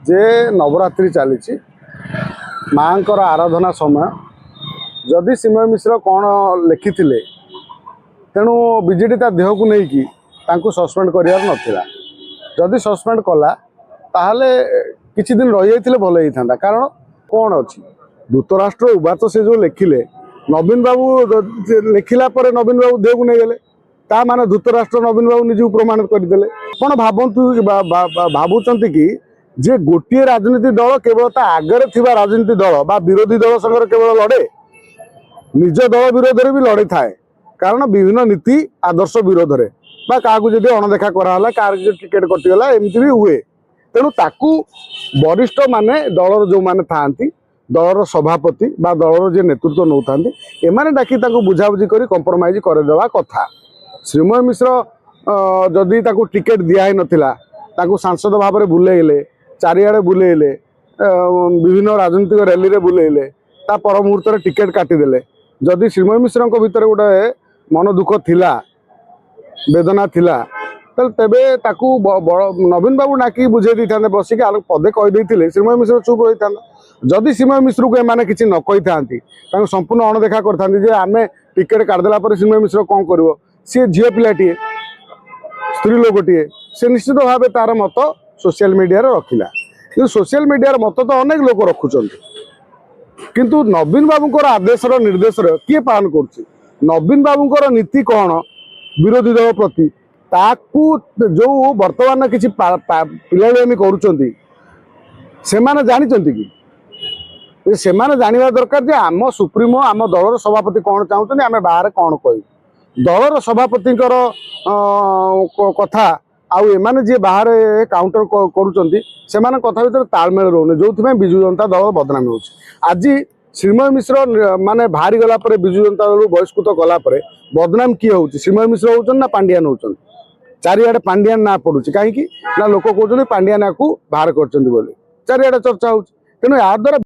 जे नवरात्रि चली माँ आराधना समय जदि सिमय मिश्र कौन लिखि तेणु बीजेडी ता देह को लेकिन सस्पेंड करार नाला जदि सस्पेंड कला ताहले किछि दिन रही जाइए भल होता कारण कौन अच्छी धृतराष्ट्र उवाच से जो लिखिले नवीन बाबू लिखिला पर नवीन बाबू देह को नहीं गले ता माने धृतराष्ट्र नवीन बाबू निज प्रमाणित करदे कौन भावतु भावुं कि जे गोटे राजनीति दल केवल ता आगे थिबा राजनीति दल बा विरोधी दल संगे केवल लड़े निज दल विरोध में भी लड़े थाए कारण विभिन्न नीति आदर्श विरोध में क्या अणदेखा कराला कार टिकेट कटिगला एमती भी हुए तेणु ताकू वरिष्ठ माने दलर जो माने थांती दलर सभापति बा दलर जे नेतृत्व नौ एमाने डाकी बुझाबुझी कर कंप्रोमाइज करदेवा कथा श्रीमय मिश्र जदि ताकू टिकेट दिया नथिला ताकू सांसद भाव में बुलेइले चारिआडे बुलेइले विभिन्न राजनीतिक रैली रे बुलेइले ता पर मुहूर्त टिकेट काटिदेले जदि श्रीमय मिश्र भितर गोटे मन दुख थिला वेदना थिला तेबे ताकू नवीन बाबू डाकी बुझे दी था बसिक पदे कहीदे श्रीमय मिश्र चुप रही था जदि श्रीमय मिश्र को एमाने किसी न कही था संपूर्ण अणदेखा करते आम टिकेट काटिदेला श्रीमय मिश्र कौन कर सी झील पिलाटे स्त्री लोकटे सी निश्चित भाव तार मत सोशल मीडिया रखिला कि सोशल मीडिया मत तो अनेक लोक रखुंट किंतु नवीन बाबूर आदेश निर्देश किए पालन कर नवीन बाबूर नीति कौन विरोधी दल प्रति ताकू जो वर्तमान किसी पिलामी कर कि से जाना दरकार जे आम सुप्रीमो आम दलर सभापति कौन चाहते आम बाहर कौन कह दलर सभापति कथा आउ एमाने जी बाहर काउंटर करुँच कथा भर तालमेल रोने जो विजु जनता दल बदनामी हो आज श्रीमय मिश्र माने बाहरी गला विजु जनता दल बहिष्कृत कलापर बदनाम किए हो श्रीमय मिश्र होचन ना पांड्यान होचन चारिआडे पांड्यान ना पड़ू कहीं लोक कहते पांड्या ना को बाहर कर चारिआडे चर्चा हो तेणु या द्वारा